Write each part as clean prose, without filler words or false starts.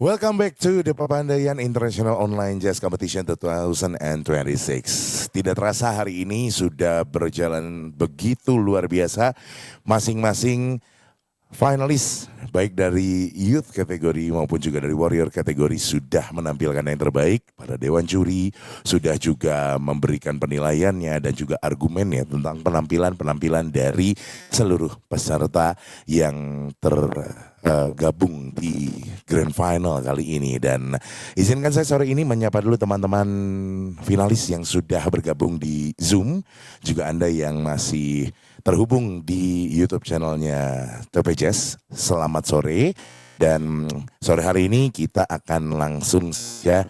Welcome back to the Papandayan International Online Jazz Competition 2026. Tidak terasa hari ini sudah berjalan begitu luar biasa. Masing-masing finalis baik dari youth kategori maupun juga dari warrior kategori sudah menampilkan yang terbaik. Para dewan juri sudah juga memberikan penilaiannya dan juga argumennya tentang penampilan-penampilan dari seluruh peserta yang tergabung di Grand Final kali ini. Dan izinkan saya sore ini menyapa dulu teman-teman finalis yang sudah bergabung di Zoom, juga Anda yang masih terhubung di YouTube channelnya TP Jazz. Selamat sore, dan sore hari ini kita akan langsung saja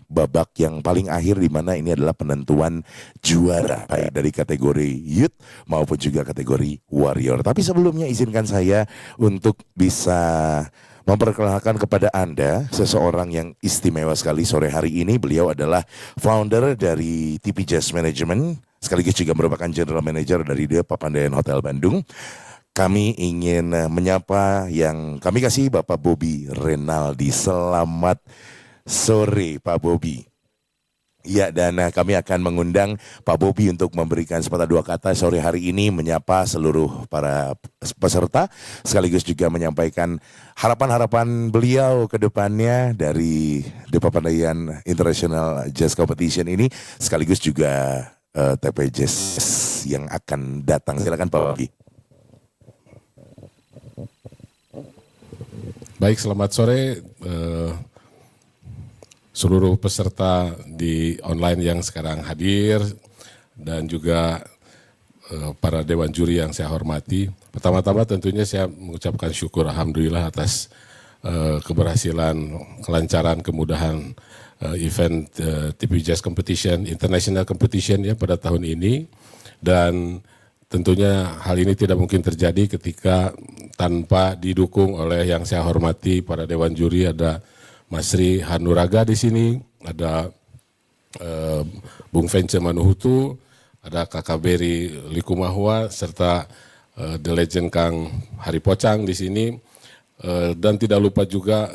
babak yang paling akhir, di mana ini adalah penentuan juara baik dari kategori youth maupun juga kategori warrior. Tapi sebelumnya izinkan saya untuk bisa memperkenalkan kepada Anda seseorang yang istimewa sekali sore hari ini. Beliau adalah founder dari TP Jazz Management, sekaligus juga merupakan general manager dari The Papandayan Hotel Bandung. Kami ingin menyapa yang kami kasih Bapak Bobby Renaldi. Selamat sore Pak Bobby. Ya, dan kami akan mengundang Pak Bobby untuk memberikan sepatah dua kata sore hari ini, menyapa seluruh para peserta, sekaligus juga menyampaikan harapan-harapan beliau ke depannya dari The Papandayan International Jazz Competition ini, sekaligus juga TP Jazz yang akan datang. Silakan Pak Bobby. Baik, selamat sore seluruh peserta di online yang sekarang hadir, dan juga para dewan juri yang saya hormati. Pertama-tama tentunya saya mengucapkan syukur alhamdulillah atas keberhasilan, kelancaran, kemudahan event TP Jazz Competition, International Competition ya pada tahun ini. Dan tentunya hal ini tidak mungkin terjadi ketika tanpa didukung oleh yang saya hormati para dewan juri. Ada Mas Sri Hanuraga di sini, ada Bung Vence Manuhutu, ada Kakak Beri Likumahua, serta The Legend Kang Hari Pocang di sini, dan tidak lupa juga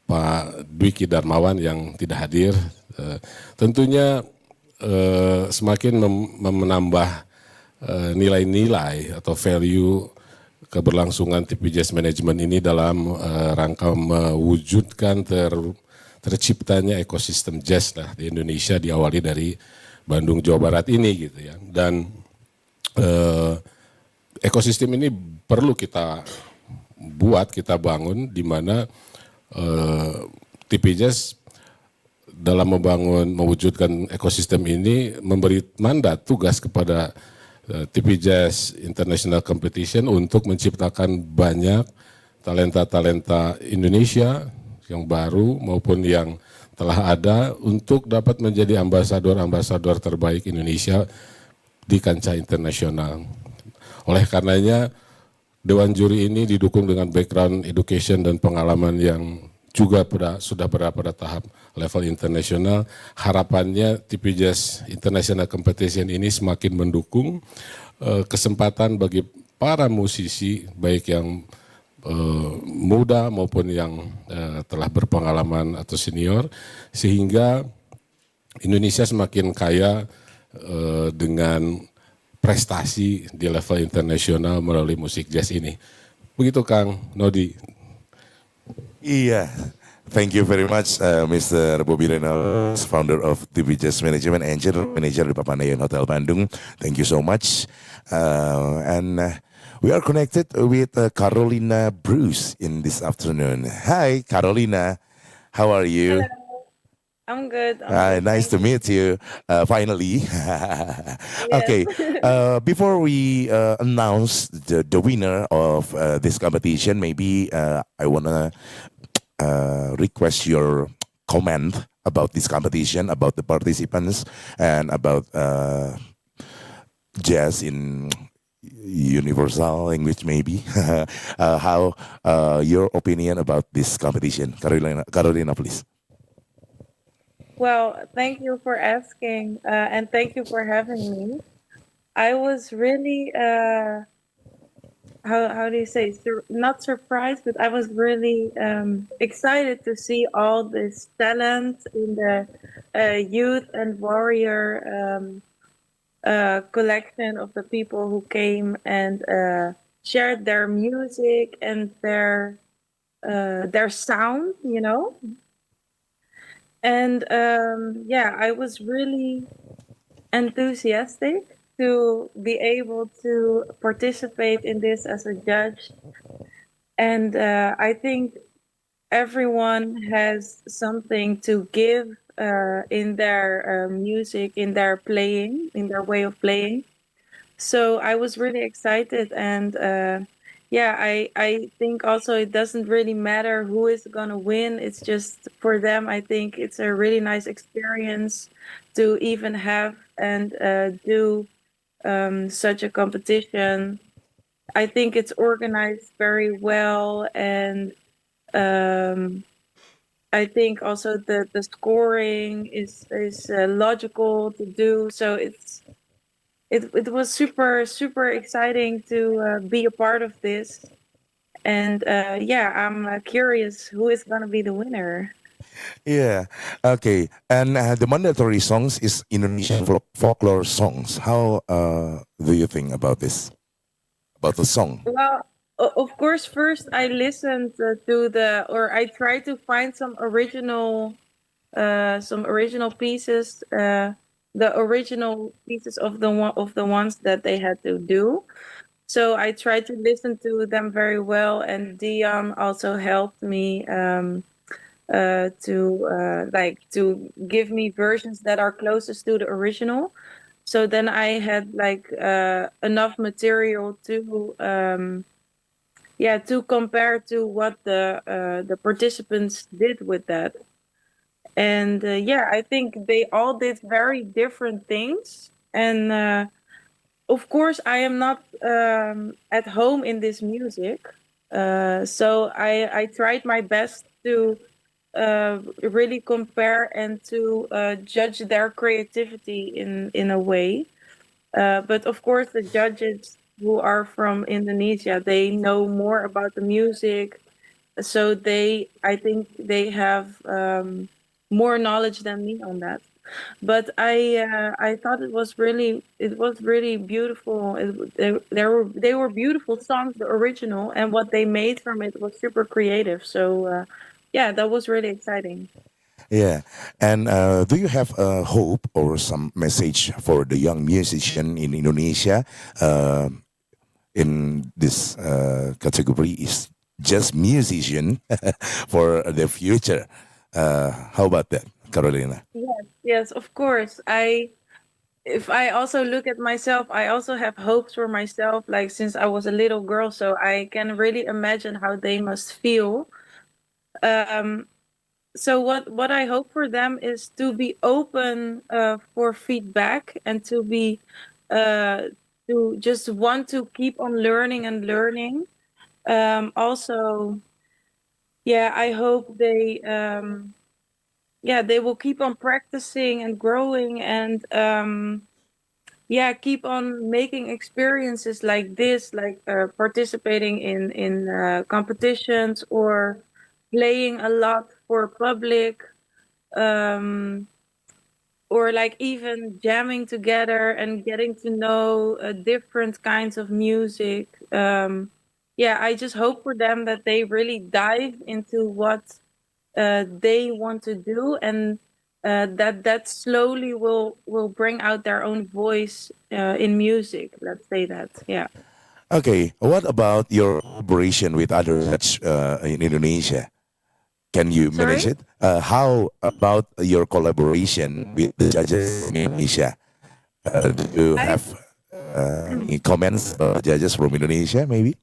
Pak Dwiki Darmawan yang tidak hadir. Tentunya semakin menambah nilai-nilai atau value keberlangsungan TP Jazz Management ini dalam rangka mewujudkan terciptanya ekosistem jazz lah di Indonesia, diawali dari Bandung, Jawa Barat ini gitu ya. Dan ekosistem ini perlu kita buat, kita bangun, di mana TP Jazz dalam mewujudkan ekosistem ini memberi mandat, tugas kepada TP Jazz International Competition untuk menciptakan banyak talenta-talenta Indonesia yang baru maupun yang telah ada untuk dapat menjadi ambasador-ambasador terbaik Indonesia di kancah internasional. Oleh karenanya Dewan Juri ini didukung dengan background education dan pengalaman yang juga sudah berada pada tahap level internasional. Harapannya TP Jazz International Competition ini semakin mendukung kesempatan bagi para musisi, baik yang muda maupun yang telah berpengalaman atau senior, sehingga Indonesia semakin kaya dengan prestasi di level internasional melalui musik jazz ini. Begitu Kang Nodi. Iya, thank you very much Mr. Bobby Renal, founder of TP Jazz Management and General Manager di Papandayan Hotel Bandung. Thank you so much. And we are connected with Carolina Bruce in this afternoon. Hi Carolina, how are you? Hello. I'm good. Nice to meet you, finally. Okay, before we announce the winner of this competition, maybe I want to request your comment about this competition, about the participants, and about jazz in universal language maybe. How your opinion about this competition, Carolina, please. Well, thank you for asking, and thank you for having me. I was really, how do you say, not surprised, but I was really excited to see all this talent in the youth and warrior collection of the people who came and shared their music and their sound, you know. And yeah, I was really enthusiastic to be able to participate in this as a judge. And I think everyone has something to give in their music, in their playing, in their way of playing. So I was really excited, and yeah, I think also it doesn't really matter who is gonna win. It's just for them. I think it's a really nice experience to even have and do such a competition. I think it's organized very well, and um, I think also the scoring is logical to do. So it was super exciting to be a part of this, and yeah, I'm curious who is gonna be the winner. Yeah. Okay. And the mandatory songs is Indonesian folklore songs. How do you think about this? About the song? Well, of course, first I listened to the, or I tried to find some original pieces, the original pieces of the ones that they had to do. So I tried to listen to them very well, and Dion also helped me to like to give me versions that are closest to the original. So then I had like enough material to yeah, to compare to what the participants did with that. And yeah, I think they all did very different things. And of course, I am not at home in this music, so I tried my best to really compare and to judge their creativity in a way. But of course, the judges who are from Indonesia, they know more about the music, so I think they have more knowledge than me on that. But I thought it was really beautiful. They were beautiful songs, the original, and what they made from it was super creative. So yeah, that was really exciting. Yeah. And do you have a hope or some message for the young musician in Indonesia in this category is just musician for the future? How about that, Carolina? Yes, yes, of course. If I also look at myself, I also have hopes for myself, like since I was a little girl, so I can really imagine how they must feel. Um, so what I hope for them is to be open for feedback and uh, to just want to keep on learning and learning. Also, yeah, I hope they will keep on practicing and growing and yeah, keep on making experiences like this, like participating in competitions or playing a lot for public, um, or like even jamming together and getting to know different kinds of music. Yeah, I just hope for them that they really dive into what they want to do, and that slowly will bring out their own voice in music. Let's say that. Yeah. Okay. What about your collaboration with other judge in Indonesia? Can you manage Sorry. it? How about your collaboration with the judges in Indonesia? Do you I have any comments about judges from Indonesia, maybe?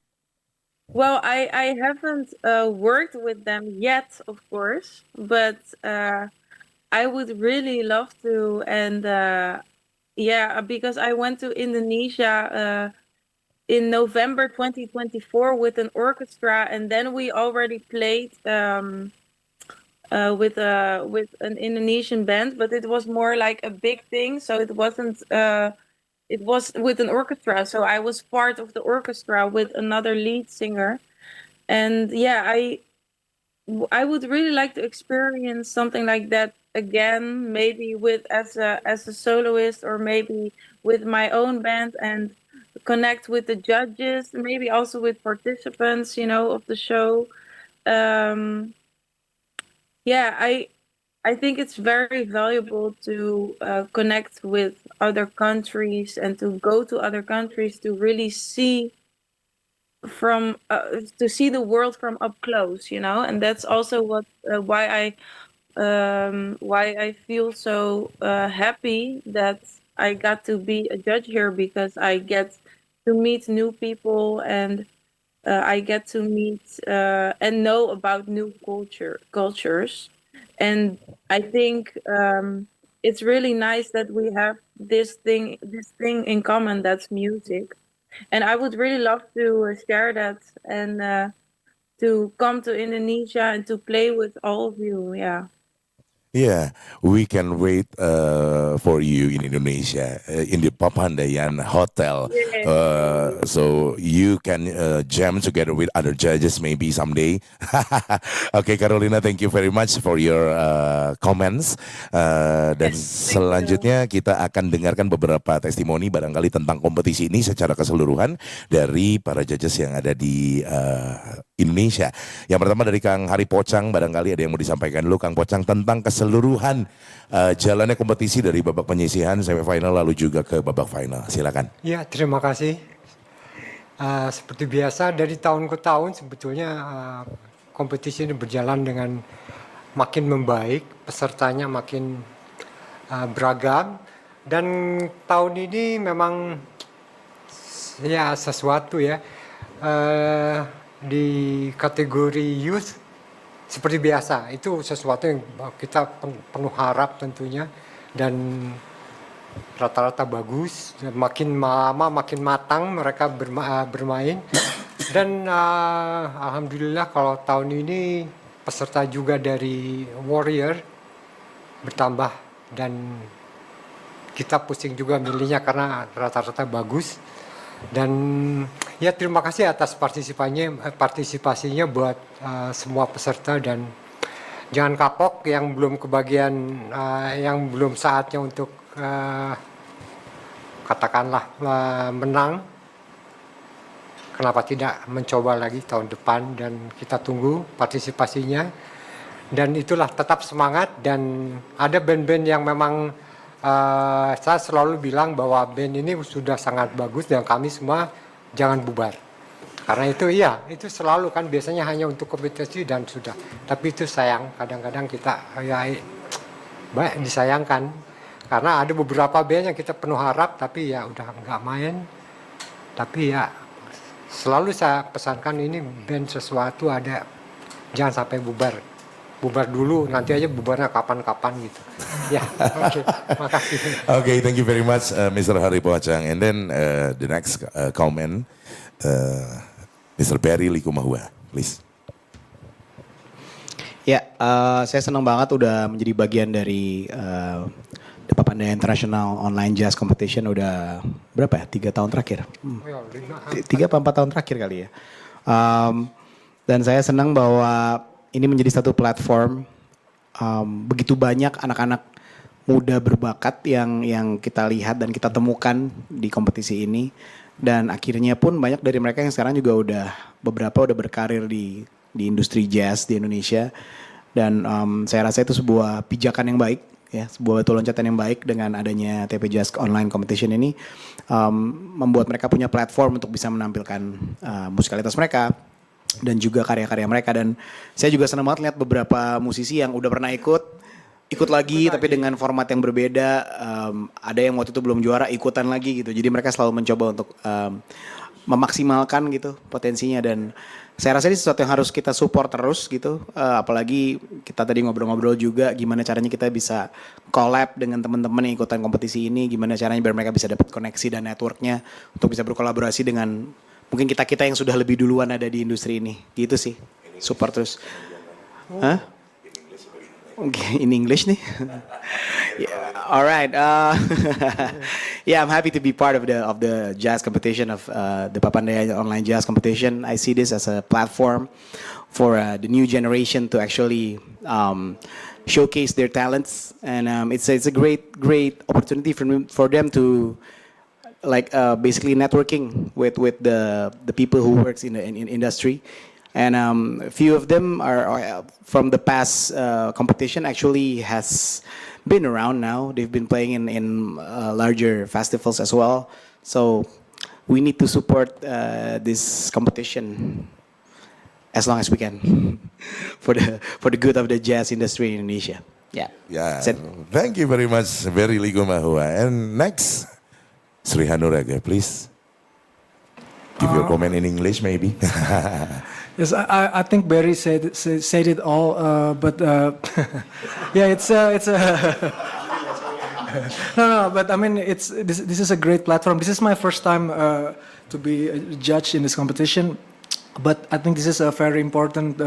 Well, I haven't worked with them yet, of course, but I would really love to, and yeah, because I went to Indonesia in November 2024 with an orchestra, and then we already played with an Indonesian band, but it was more like a big thing, so it wasn't. It was with an orchestra, so I was part of the orchestra with another lead singer, and yeah, I would really like to experience something like that again, maybe with as a soloist, or maybe with my own band, and connect with the judges, maybe also with participants, of the show. Um, yeah, I think it's very valuable to connect with other countries and to go to other countries to really see from to see the world from up close, and that's also what why I feel so happy that I got to be a judge here, because I get to meet new people, and I get to meet and know about new cultures, and I think it's really nice that we have this thing in common, that's music, and I would really love to share that, and to come to Indonesia and to play with all of you. Yeah. Yeah, we can wait for you in Indonesia in the Papandayan Hotel, Yeah. so you can jam together with other judges maybe someday. Okay, Carolina, thank you very much for your comments. Dan Thank you. selanjutnya kita akan dengarkan beberapa testimoni barangkali tentang kompetisi ini secara keseluruhan dari para judges yang ada di Indonesia. Yang pertama dari Kang Hari Pocang, barangkali ada yang mau disampaikan dulu Kang Pocang tentang keseluruhan jalannya kompetisi dari babak penyisihan, semifinal lalu juga ke babak final. Silakan. Ya, terima kasih. Seperti biasa dari tahun ke tahun sebetulnya kompetisi ini berjalan dengan makin membaik, pesertanya makin beragam, dan tahun ini memang ya sesuatu ya di kategori youth. Seperti biasa, itu sesuatu yang kita penuh harap tentunya, dan rata-rata bagus, makin lama makin matang mereka bermain, dan alhamdulillah kalau tahun ini peserta juga dari Warrior bertambah, dan kita pusing juga milihnya karena rata-rata bagus. Dan ya terima kasih atas partisipasinya buat semua peserta, dan jangan kapok yang belum kebagian, yang belum saatnya untuk katakanlah menang. Kenapa tidak mencoba lagi tahun depan, dan kita tunggu partisipasinya. Dan itulah, tetap semangat, dan ada band-band yang memang saya selalu bilang bahwa band ini sudah sangat bagus, dan kami semua jangan bubar. Karena itu itu selalu kan biasanya hanya untuk kompetisi dan sudah. Tapi itu sayang, kadang-kadang kita baik disayangkan. Karena ada beberapa band yang kita penuh harap tapi ya udah nggak main. Tapi ya selalu saya pesankan, ini band sesuatu ada, jangan sampai bubar. Bubar dulu, nanti aja bubarnya kapan-kapan gitu. Ya, oke, makasih. Okay, thank you very much, Mr. Hari Pocang. And then the next comment, Mr. Barry Likumahua, please. Ya, saya senang banget udah menjadi bagian dari The Papandaya International Online Jazz Competition udah berapa ya? 3 tahun terakhir. 3 apa 4 tahun terakhir kali ya. Dan saya senang bahwa ini menjadi satu platform, begitu banyak anak-anak muda berbakat yang kita lihat dan kita temukan di kompetisi ini, dan akhirnya pun banyak dari mereka yang sekarang juga beberapa udah berkarir di industri jazz di Indonesia, dan saya rasa itu sebuah pijakan yang baik ya, sebuah batu loncatan yang baik dengan adanya TP Jazz Online Competition ini, membuat mereka punya platform untuk bisa menampilkan musikalitas mereka dan juga karya-karya mereka. Dan saya juga senang banget lihat beberapa musisi yang udah pernah ikut lagi tapi dengan format yang berbeda. Ada yang waktu itu belum juara ikutan lagi gitu. Jadi mereka selalu mencoba untuk memaksimalkan gitu potensinya, dan saya rasa ini sesuatu yang harus kita support terus gitu. Apalagi kita tadi ngobrol-ngobrol juga gimana caranya kita bisa collab dengan teman-teman yang ikutan kompetisi ini, gimana caranya biar mereka bisa dapat koneksi dan networknya untuk bisa berkolaborasi dengan mungkin kita-kita yang sudah lebih duluan ada di industri ini. Gitu sih, support terus. Hah? Okay, in English nih. Yeah, all right. Yeah, I'm happy to be part of the jazz competition of the Papandaya Online Jazz Competition. I see this as a platform for the new generation to actually showcase their talents, and it's a great opportunity for them to like basically networking with the people who works in the industry. And a few of them are from the past competition actually has been around now. They've been playing in larger festivals as well. So we need to support this competition as long as we can for the good of the jazz industry in Indonesia. Yeah. Yeah. That's it. Thank you very much, very Ligo Mahua. And next, Sri Hanuraga, please. Give your comment in English, maybe. Yes, I think Barry said it all, but yeah, it's no, but I mean, this is a great platform. This is my first time to be a judge in this competition, but I think this is a very important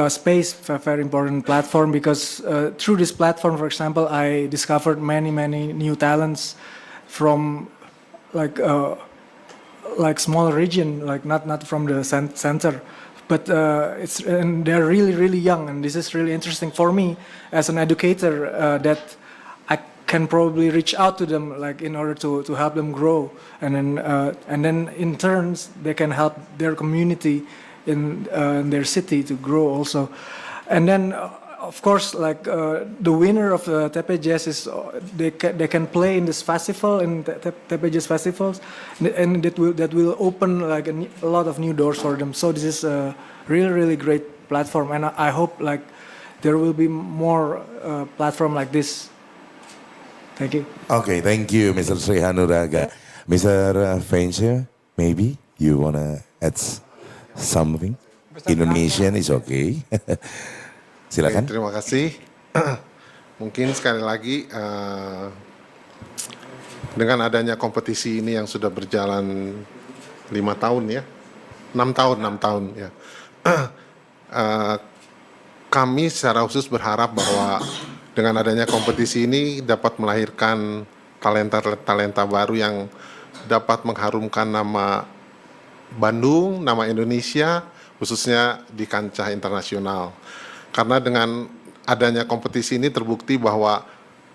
space, a very important platform, because through this platform, for example, I discovered many new talents from like smaller region, like not from the center, but and they're really young, and this is really interesting for me as an educator that I can probably reach out to them, like in order to help them grow, and then in turns they can help their community in their city to grow also, and then. Of course, like the winner of the Tepe Jazz is they can play in this festival, in Tepe Jazz festivals, and that will open like a lot of new doors for them. So this is a really great platform, and I hope like there will be more platform like this. Thank you. Okay, thank you, Mr. Sri Hanuraga. Mr. Fencer, maybe you wanna add something? Indonesian is okay. Silakan. Terima kasih. Mungkin sekali lagi dengan adanya kompetisi ini yang sudah berjalan 5 tahun ya, 6 tahun ya. Kami secara khusus berharap bahwa dengan adanya kompetisi ini dapat melahirkan talenta baru yang dapat mengharumkan nama Bandung, nama Indonesia, khususnya di kancah internasional. Karena dengan adanya kompetisi ini terbukti bahwa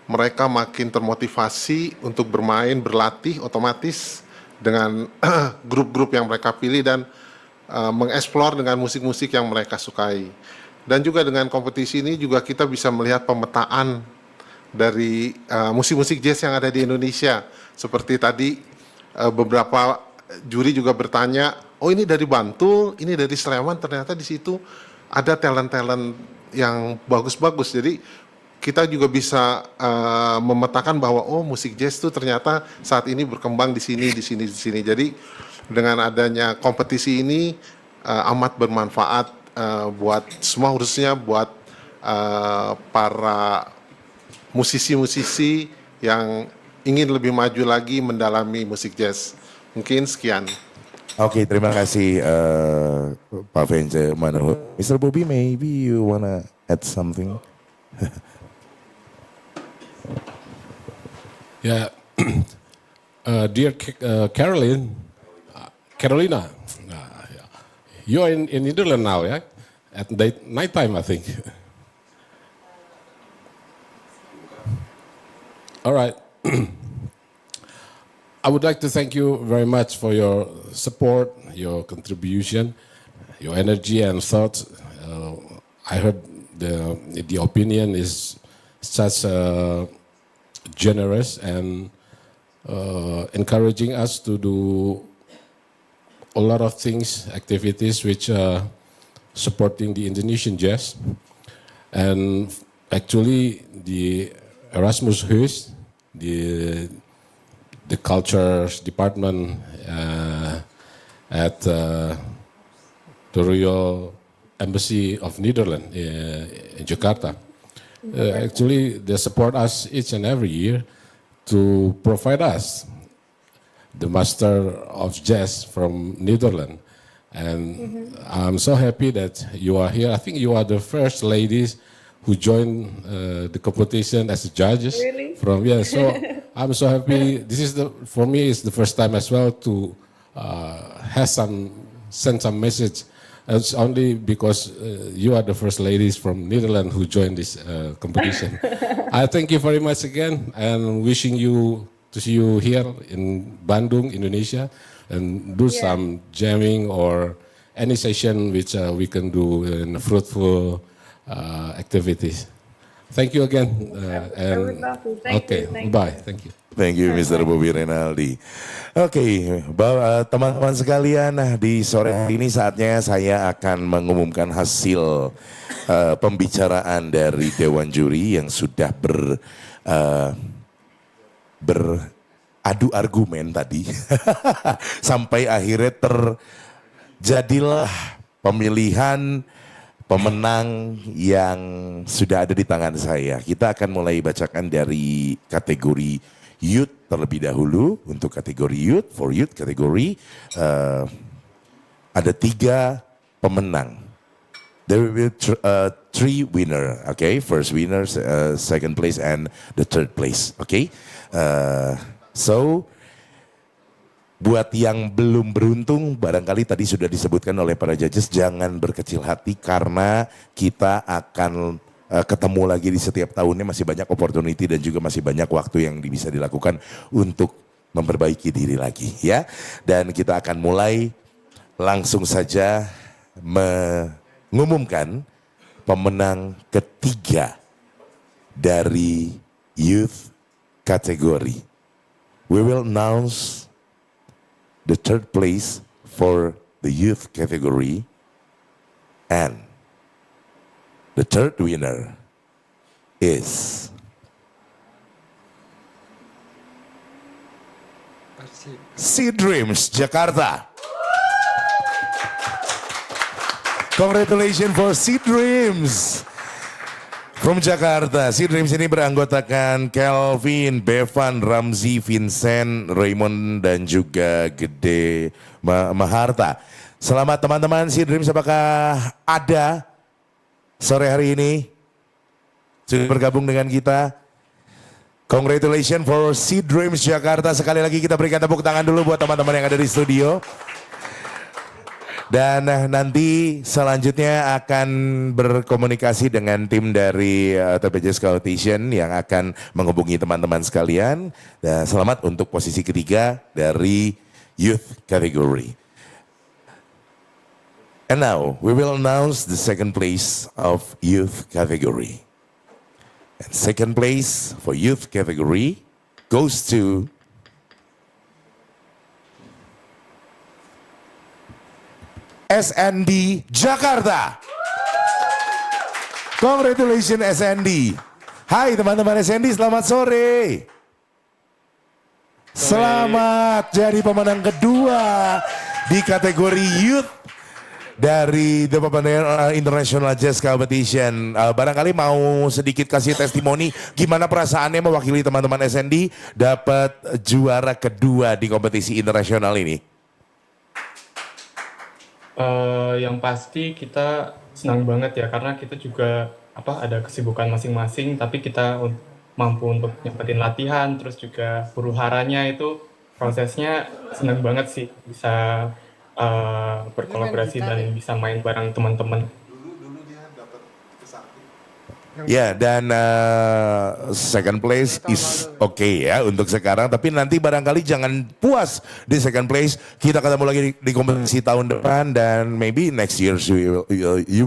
mereka makin termotivasi untuk bermain, berlatih otomatis dengan grup-grup yang mereka pilih dan mengeksplor dengan musik-musik yang mereka sukai. Dan juga dengan kompetisi ini juga kita bisa melihat pemetaan dari musik-musik jazz yang ada di Indonesia. Seperti tadi beberapa juri juga bertanya, oh ini dari Bantul, ini dari Sleman, ternyata di situ ada talent-talent yang bagus-bagus. Jadi kita juga bisa memetakan bahwa oh musik jazz itu ternyata saat ini berkembang di sini. Jadi dengan adanya kompetisi ini amat bermanfaat buat semua, khususnya buat para musisi-musisi yang ingin lebih maju lagi mendalami musik jazz. Mungkin sekian. Oke, terima kasih Pak Fencer Manu. Mr. Bobby, maybe you wanna add something? Yeah, dear Carolina, you are in Netherlands now, yeah? At night time, I think. All right. I would like to thank you very much for your support, your contribution, your energy and thoughts. I heard the opinion is such generous and encouraging us to do a lot of things, activities which are supporting the Indonesian jazz. And actually the Erasmus Huis, the culture department at the Royal Embassy of Netherlands in Jakarta. Actually, they support us each and every year to provide us the Master of Jazz from Netherlands. And I'm so happy that you are here. I think you are the first ladies who joined the competition as judges. Really? So I'm so happy. This is for me, it's the first time as well to send some message. It's only because you are the first ladies from Netherlands who joined this competition. I thank you very much again, and wishing you to see you here in Bandung, Indonesia, and do some jamming or any session which we can do in fruitful activities. Thank you again. I would love to. Thank you. Thank bye. you. Thank you. Thank you, Mr. Bobby Renaldi. Oke, teman-teman sekalian, di sore hari ini saatnya saya akan mengumumkan hasil pembicaraan dari Dewan Juri yang sudah beradu argumen tadi. Sampai akhirnya terjadilah pemilihan pemenang yang sudah ada di tangan saya. Kita akan mulai bacakan dari kategori Youth terlebih dahulu. Untuk kategori Youth, for Youth kategori ada 3 pemenang. There will be 3 winner, okay? First winner, second place, and the third place, okay? So, buat yang belum beruntung, barangkali tadi sudah disebutkan oleh para judges, jangan berkecil hati karena kita akan ketemu lagi di setiap tahunnya, masih banyak opportunity dan juga masih banyak waktu yang bisa dilakukan untuk memperbaiki diri lagi ya. Dan kita akan mulai langsung saja mengumumkan pemenang ketiga dari youth category. We will announce the third place for the youth category, and the third winner is Sea Dreams Jakarta. Congratulations for Sea Dreams from Jakarta. Sea Dreams ini beranggotakan Kelvin, Bevan, Ramzi, Vincent, Raymond, dan juga Gede Maharta. Selamat teman-teman Sea Dreams, apakah ada sore hari ini sudah bergabung dengan kita? Congratulations for Sea Dreams Jakarta. Sekali lagi kita berikan tepuk tangan dulu buat teman-teman yang ada di studio. Dan nanti selanjutnya akan berkomunikasi dengan tim dari TPJ Scoutation yang akan menghubungi teman-teman sekalian. Dan selamat untuk posisi ketiga dari Youth Category. And now we will announce the second place of Youth Category. And second place for Youth Category goes to SND Jakarta. Congratulations SND. Hai teman-teman SND, selamat sore. Selamat jadi pemenang kedua di kategori Youth dari The Papandayan International Jazz Competition. Barangkali mau sedikit kasih testimoni gimana perasaannya mewakili teman-teman SND dapat juara kedua di kompetisi internasional ini. Yang pasti kita senang banget ya, karena kita juga ada kesibukan masing-masing, tapi kita mampu untuk nyempetin latihan, terus juga huru-haranya itu prosesnya senang banget sih, bisa berkolaborasi dan bisa main bareng teman-teman. Ya, dan second place is okay ya untuk sekarang. Tapi nanti barangkali jangan puas di second place. Kita ketemu lagi di kompetisi tahun depan dan maybe next year you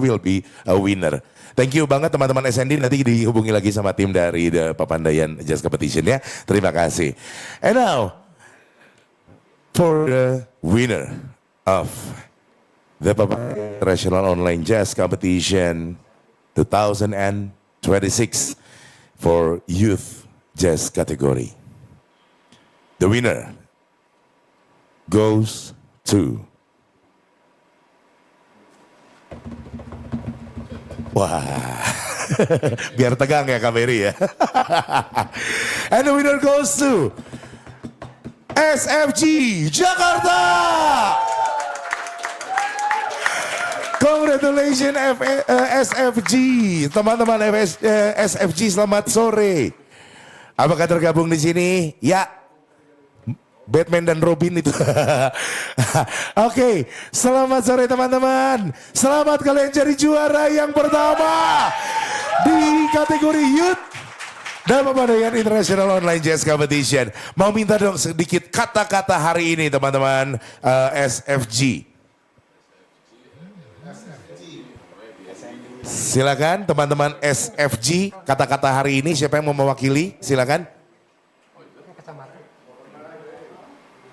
will be a winner. Thank you banget teman-teman SND. Nanti dihubungi lagi sama tim dari The Papandayan Jazz Competition ya. Terima kasih. And now for the winner of The Papandayan International Online Jazz Competition 2026 for Youth Jazz category. The winner goes to Wah, biar tegang ya Kak Berry ya. And the winner goes to SFG Jakarta. Congratulations SFG, teman-teman SFG, selamat sore. Apakah tergabung di sini? Ya, Batman dan Robin itu. Oke, selamat sore teman-teman. Selamat kalian jadi juara yang pertama di kategori Youth dan Pemadaian International Online Jazz Competition. Mau minta dong sedikit kata-kata hari ini teman-teman SFG. Silakan teman-teman SFG, kata-kata hari ini siapa yang mau mewakili? Silakan.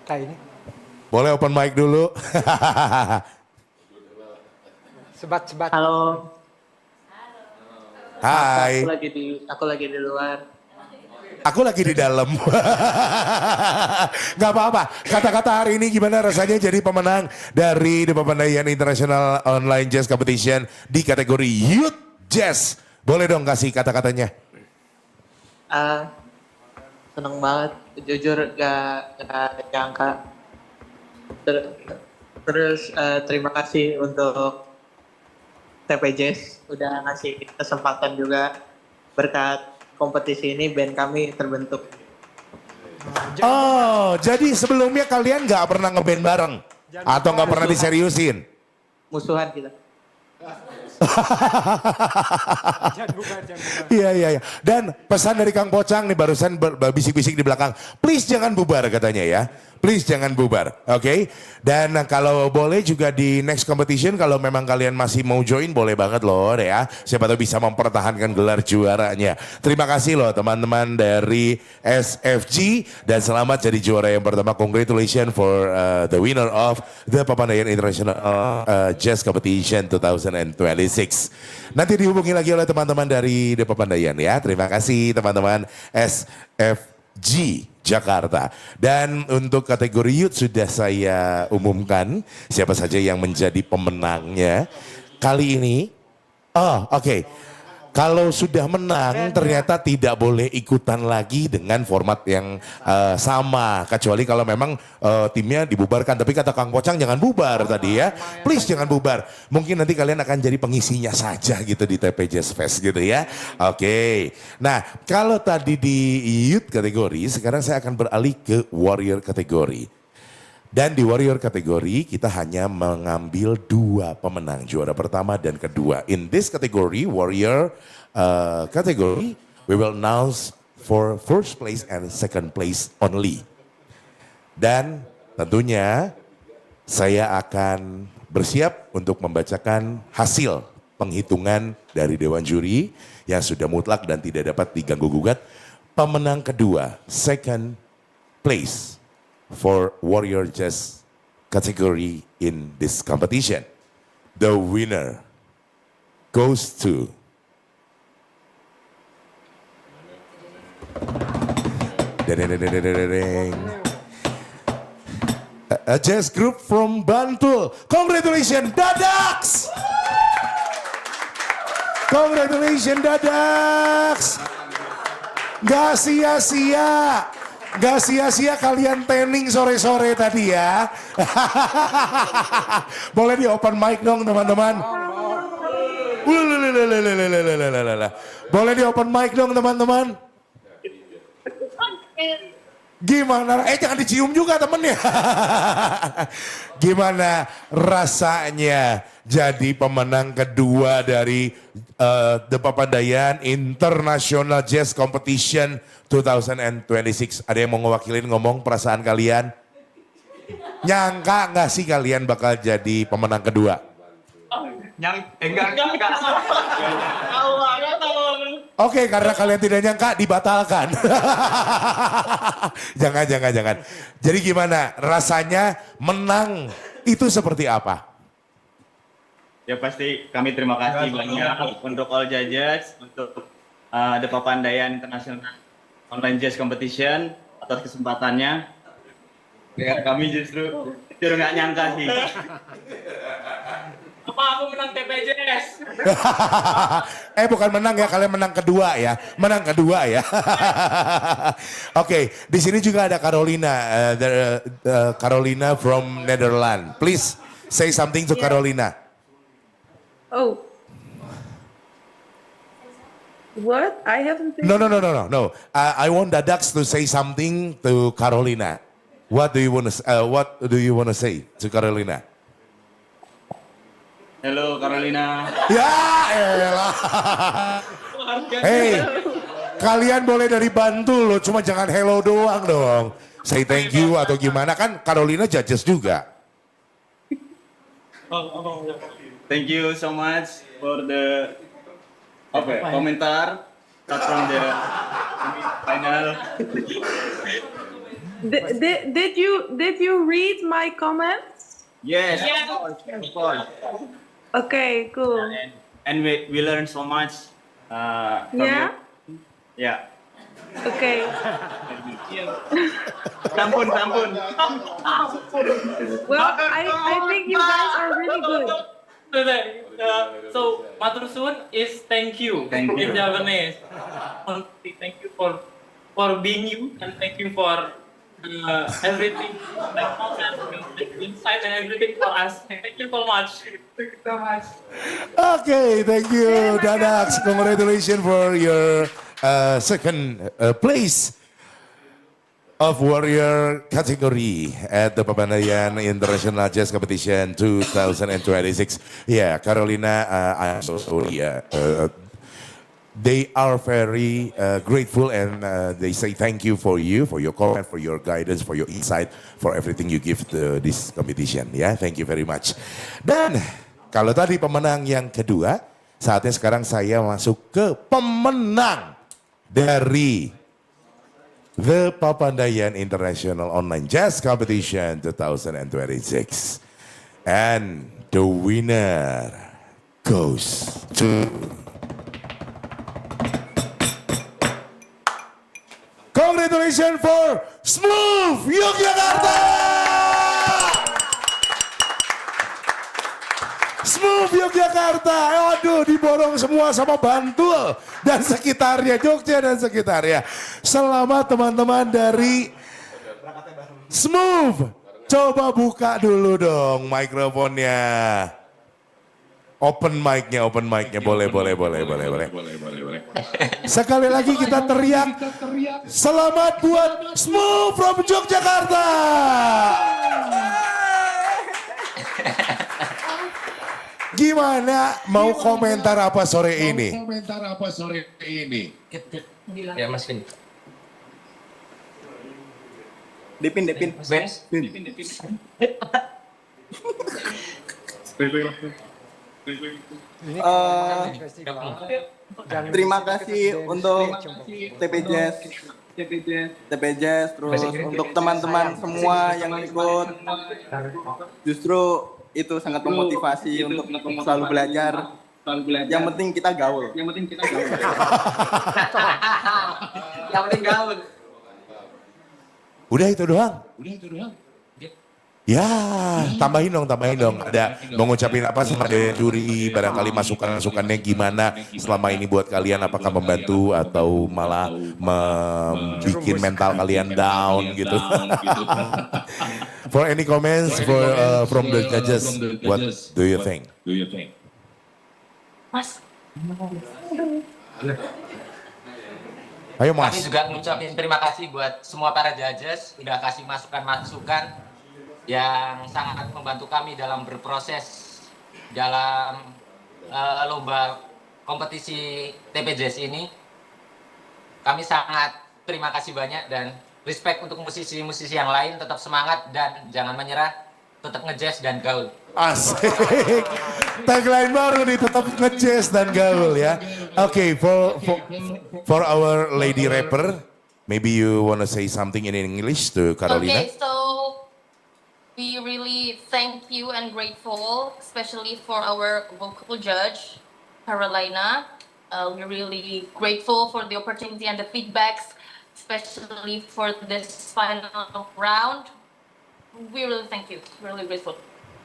Kayak ini. Boleh open mic dulu. Sebat-sebat. Halo, Hai. aku lagi di luar. Aku lagi di dalam. Gak apa-apa. Kata-kata hari ini gimana rasanya jadi pemenang dari The Pemadaian International Online Jazz Competition di kategori Youth Jazz. Boleh dong kasih kata-katanya. Seneng banget, jujur gak nyangka. Terus terima kasih untuk TP Jazz udah ngasih kesempatan juga, berkat kompetisi ini band kami terbentuk. Oh, jadi sebelumnya kalian gak pernah ngeband bareng? Atau gak pernah diseriusin? Musuhan kita. Iya. Dan pesan dari Kang Pocang nih barusan bisik-bisik di belakang. Please jangan bubar katanya ya. Please jangan bubar. Oke. Dan kalau boleh juga di next competition kalau memang kalian masih mau join boleh banget loh ya. Siapa tahu bisa mempertahankan gelar juaranya. Terima kasih loh teman-teman dari SFG dan selamat jadi juara yang pertama. Congratulations for the winner of the Pemadaian International Jazz Competition 2026. Nanti dihubungi lagi oleh teman-teman dari The Pemadaian ya. Terima kasih teman-teman SFG Jakarta. Dan untuk kategori youth sudah saya umumkan siapa saja yang menjadi pemenangnya. Kali ini, oke. Kalau sudah menang ternyata tidak boleh ikutan lagi dengan format yang sama. Kecuali kalau memang timnya dibubarkan. Tapi kata Kang Pocang jangan bubar tadi ya. Please jangan bubar. Mungkin nanti kalian akan jadi pengisinya saja gitu di TP Jazz Fest gitu ya. Oke. Nah kalau tadi di youth kategori sekarang saya akan beralih ke warrior kategori. Dan di warrior kategori kita hanya mengambil 2 pemenang, juara pertama dan kedua. In this category, warrior category, we will announce for first place and second place only. Dan tentunya saya akan bersiap untuk membacakan hasil penghitungan dari Dewan Juri yang sudah mutlak dan tidak dapat diganggu gugat. Pemenang kedua, second place for Warrior Jazz category in this competition. The winner goes to a jazz group from Bantul. Congratulations Dadaks. Congratulations Dadaks. Gak sia-sia. Gak sia-sia kalian training sore-sore tadi ya. Boleh di open mic dong teman-teman. Boleh di open mic dong teman-teman. Gimana? Jangan dicium juga temennya. Gimana rasanya jadi pemenang kedua dari The Pemadaian International Jazz Competition 2026. Ada yang mau ngewakilin ngomong perasaan kalian? Nyangka nggak sih kalian bakal jadi pemenang kedua? Enggak. Oke, karena kalian tidak nyangka dibatalkan. Jangan. Jadi gimana rasanya menang itu seperti apa? Ya pasti kami terima kasih banyak untuk All Judges, untuk The Pemadaian International Online Jazz Competition atas kesempatannya. Ya, kami justru nggak nyangka sih. Apa aku menang TPJS? Bukan menang ya, kalian menang kedua ya. Menang kedua ya. Oke, di sini juga ada Carolina, Carolina from Netherlands. Please say something to Carolina. Oh. What? I haven't been... No. I want Dadax to say something to Carolina. What do you want to say to Carolina? Hello Carolina. Ya elah. Hey, kalian boleh dari Bantul loh, cuma jangan hello doang dong. Say thank you atau gimana, kan Carolina judges juga. Thank you so much for the komentar start from the final. Did you read my comments? Yes, of course. Okay, cool. And we learned so much from Yeah? you. Yeah. Okay. Sampun. Well, I think you guys are really good. So matur suwun is thank you. Thank you. In Japanese. Thank you for being you, and thank you for everything, like insight and everything for us. Thank you so much. Thank you so much. Okay, thank you Dadax. Congratulations for your second place of Warrior category at the Papandayan International Jazz Competition 2026. Yeah, Carolina, I'm so sorry. They are very grateful and they say thank you, for your comment, for your guidance, for your insight, for everything you give to this competition. Ya, thank you very much. Dan kalau tadi pemenang yang kedua, saatnya sekarang saya masuk ke pemenang dari The Papandayan International Online Jazz Competition 2026. And the winner goes to... Congratulations for Smooth Yogyakarta! Smooth Yogyakarta, aduh diborong semua sama Bantul dan sekitarnya, Jogja dan sekitarnya. Selamat teman-teman dari Smooth. Coba buka dulu dong mikrofonnya. Open mic-nya, boleh. Sekali lagi kita teriak, selamat buat Smooth from Yogyakarta. Gimana, mau komentar apa sore ini? Ya Mas Vin. Dipin. Terima kasih untuk TPJS, terus untuk teman-teman semua yang ikut. Justru itu sangat memotivasi untuk selalu belajar. Yang penting kita gaul. Udah itu doang. Ya, tambahin dong. Ada mau ngucapin apa sama Dewan Juri, barangkali masukan-masukannya gimana selama ini buat kalian, apakah membantu atau malah membuat mental kalian down gitu. For any comments from the judges, what do you think? Mas. Ayo Mas. Kami juga ngucapin terima kasih buat semua para judges udah kasih masukan-masukan yang sangat membantu kami dalam berproses dalam lomba kompetisi TPJS ini. Kami sangat terima kasih banyak dan respect untuk musisi-musisi yang lain, tetap semangat dan jangan menyerah, tetap ngejazz dan gaul. Asik. Tagline baru nih, tetap ngejazz dan gaul ya. Okay, for our lady rapper, maybe you wanna say something in English to Carolina? Okay, so we really thank you and grateful, especially for our vocal judge, Carolina. We're really grateful for the opportunity and the feedbacks, especially for this final round. We really thank you. We're really grateful.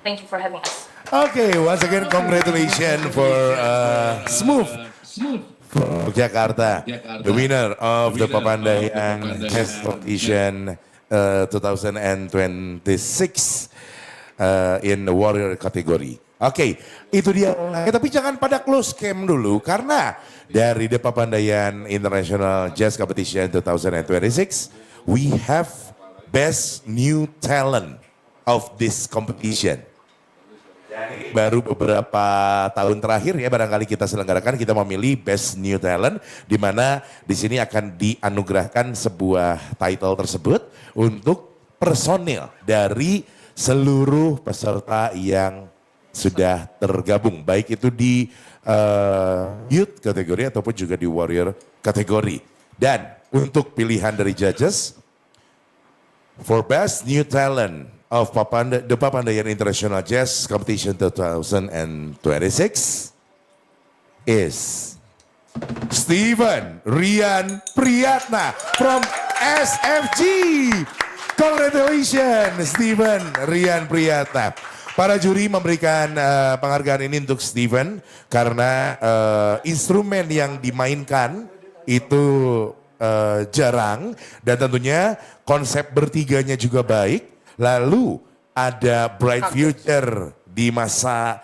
Thank you for having us. Okay, once again congratulations for Smooth for Jakarta, the winner of the Papandayan Chess Competition 2026 in the Warrior category. Oke, itu dia. Tapi jangan pada close game dulu karena dari the Papandayan International Jazz Competition 2026, we have Best New Talent of this competition. Baru beberapa tahun terakhir ya barangkali kita selenggarakan, kita memilih Best New Talent, di mana di sini akan dianugerahkan sebuah title tersebut untuk personil dari seluruh peserta yang sudah tergabung, baik itu di youth kategori ataupun juga di warrior kategori. Dan untuk pilihan dari judges, for Best New Talent of the Papandayan International Jazz Competition 2026 is Steven Rian Priyatna from SFG. Congratulations Steven Rian Priyatna. Para juri memberikan penghargaan ini untuk Steven karena instrumen yang dimainkan itu jarang dan tentunya konsep bertiganya juga baik. Lalu ada bright future di masa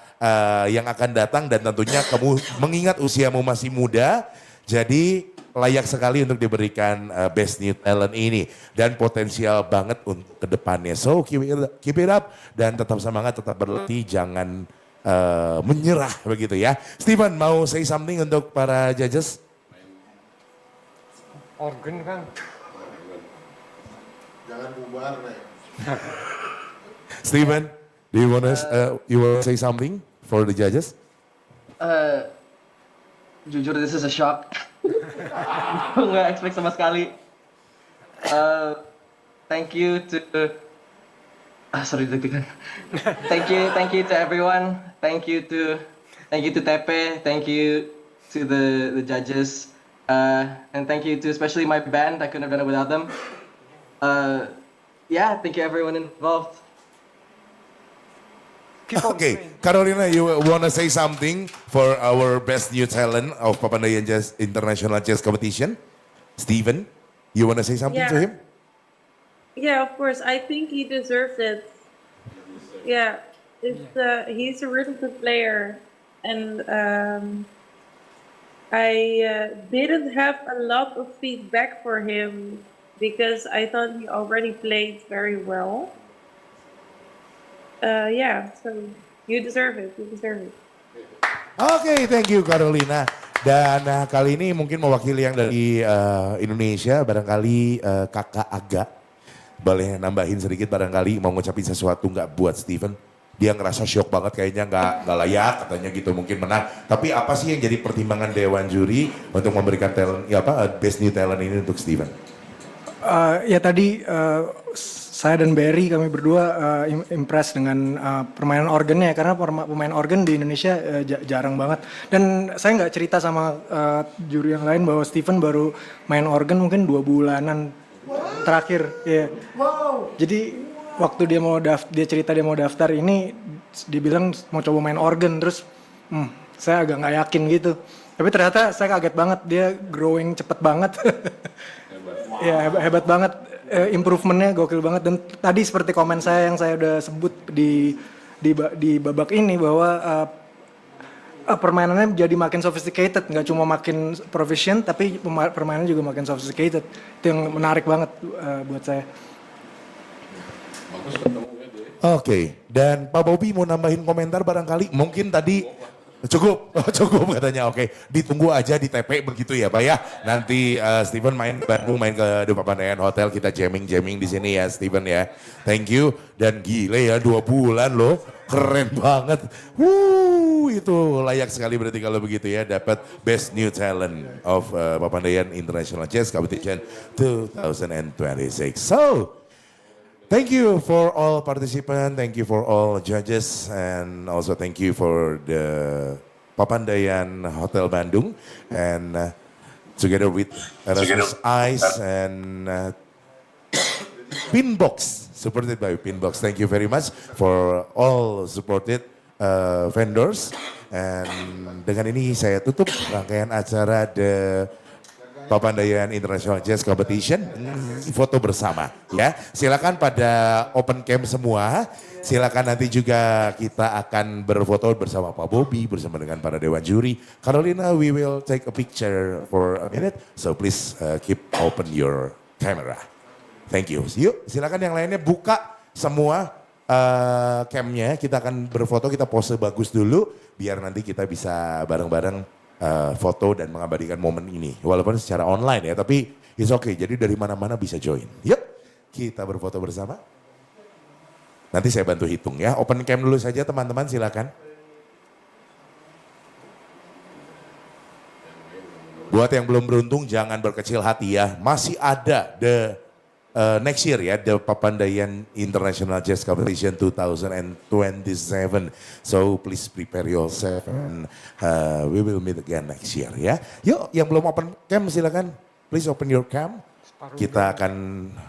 yang akan datang dan tentunya kamu mengingat usiamu masih muda, jadi layak sekali untuk diberikan Best New Talent ini dan potensial banget untuk kedepannya. So keep it up dan tetap semangat, tetap berlatih, jangan menyerah begitu ya. Steven mau say something untuk para judges? Organ kan. Jangan bubar, Nek. Steven, do you wanna say something for the judges? Jujur, this is a shock. Nggak expect sama sekali. Thank you to sorry deg-degan. Thank you to everyone. Thank you to Tepe. Thank you to the judges. And thank you to especially my band. I couldn't have done it without them. Yeah, thank you everyone involved. Okay, Carolina, you want to say something for our Best New Talent of Papandayan Jazz International Jazz Competition? Steven, you want to say something to him? Yeah, of course. I think he deserves it. Yeah, he's a really good player, and I didn't have a lot of feedback for him because I thought he already played very well. Yeah, so you deserve it. Okay, thank you Carolina. Dan kali ini mungkin mewakili yang dari Indonesia, barangkali kakak Aga boleh nambahin sedikit, barangkali mau ngucapin sesuatu nggak buat Steven? Dia ngerasa shock banget, kayaknya nggak layak katanya gitu, mungkin menang. Tapi apa sih yang jadi pertimbangan Dewan Juri untuk memberikan talent, Best New Talent ini untuk Steven? Ya tadi saya dan Barry kami berdua impress dengan permainan organnya, karena pemain organ di Indonesia jarang banget. Dan saya nggak cerita sama juri yang lain bahwa Steven baru main organ mungkin 2 bulanan terakhir. Ya. Wow. Jadi waktu dia cerita dia mau daftar ini, dia bilang mau coba main organ, terus saya agak nggak yakin gitu. Tapi ternyata saya kaget banget, dia growing cepet banget. Ya hebat banget, improvementnya gokil banget. Dan tadi seperti komen saya yang saya udah sebut di babak ini bahwa permainannya jadi makin sophisticated, nggak cuma makin proficient tapi permainannya juga makin sophisticated. Itu yang menarik banget buat saya. Oke, dan Pak Bobby mau nambahin komentar barangkali, mungkin tadi cukup katanya. Oke, ditunggu aja di TP begitu ya Pak ya. Nanti Steven main ke Bandung, main ke The Papandayan Hotel, kita jamming di sini ya Steven ya. Thank you, dan gile ya 2 bulan loh, keren banget. Itu layak sekali berarti kalau begitu ya, dapat Best New Talent of Papandayan International Jazz Competition 2026. So, thank you for all participants, thank you for all judges, and also thank you for the Papandayan Hotel Bandung, and together with Erasmus Ice and Pinbox supported by Pinbox. Thank you very much for all supported vendors. And dengan ini saya tutup rangkaian acara The Papandayan International Jazz Competition. Foto bersama ya. Silakan pada open cam semua. Silakan nanti juga kita akan berfoto bersama Pak Bobby, bersama dengan para dewan juri. Carolina, we will take a picture for a minute. So please keep open your camera. Thank you. Yuk silakan yang lainnya buka semua camnya. Kita akan berfoto, kita pose bagus dulu. Biar nanti kita bisa bareng-bareng foto dan mengabadikan momen ini. Walaupun secara online ya, tapi it's okay. Jadi dari mana-mana bisa join. Yuk, kita berfoto bersama. Nanti saya bantu hitung ya. Open cam dulu saja teman-teman, silakan. Buat yang belum beruntung jangan berkecil hati ya. Masih ada next year ya, The Papandayan International Jazz Competition 2027. So please prepare yourself and we will meet again next year ya. Yuk yang belum open cam silakan, please open your cam. Kita akan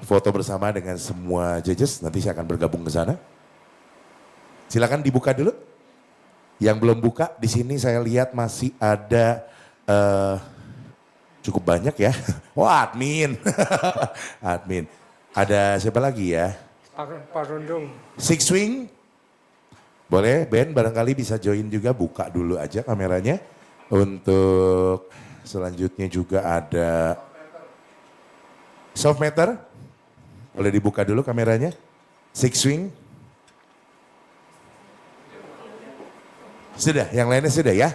foto bersama dengan semua judges, nanti saya akan bergabung ke sana. Silakan dibuka dulu. Yang belum buka di sini saya lihat masih ada cukup banyak ya. Wah admin. Admin. Ada siapa lagi ya? Pak Rundung. Six Swing. Boleh Ben barangkali bisa join juga, buka dulu aja kameranya. Untuk selanjutnya juga ada Soft Matter. Boleh dibuka dulu kameranya. Six Swing. Sudah, yang lainnya sudah ya?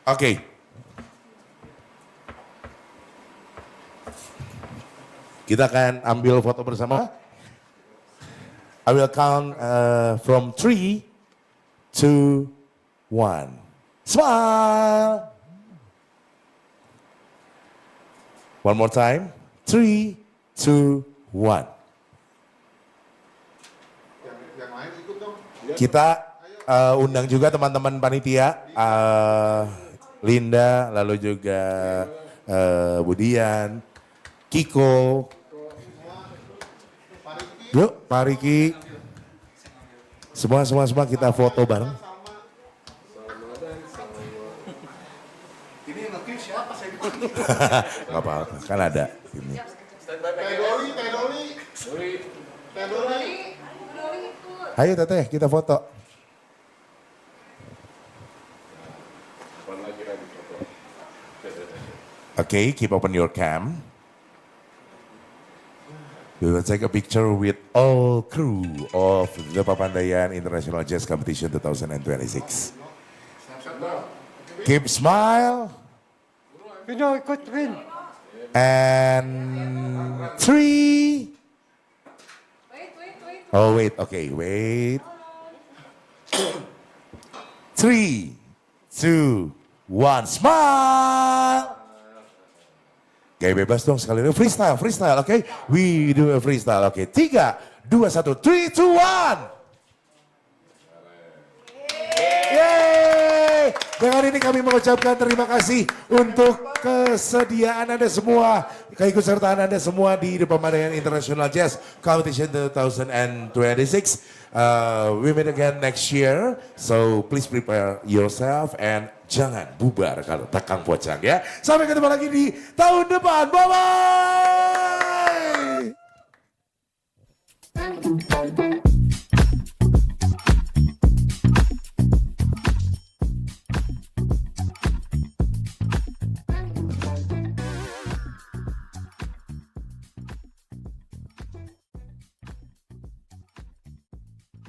Oke. Kita akan ambil foto bersama. I will count from 3, 2, 1. Smile. One more time. 3, 2, 1. Kita undang juga teman-teman panitia. Linda, lalu juga Budian, Kiko. Yuk, Pak Riki. Semua kita foto bareng. Ini yang nge-view siapa saya? Gak apa-apa, kan ada ini. Tedoli. Ayo Teteh, kita foto. Okay, keep open your cam. We will take a picture with all crew of the Papandayan International Jazz Competition 2026. Keep smile. Vino ikut Vin. And 3. Oh wait, okay, wait. 3, 2, 1, smile. Gaya bebas dong sekali lagi. Freestyle, oke? Okay? We do a freestyle, oke? Okay. 3, 2, 1, 3, 2, 1. Yeay! Dengan ini kami mengucapkan terima kasih untuk kesediaan Anda semua, keikutsertaan Anda semua di The Papandayan International Jazz Competition 2026. We meet again next year, so please prepare yourself and jangan bubar kalau takang pocang ya. Sampai ketemu lagi di tahun depan. Bye-bye!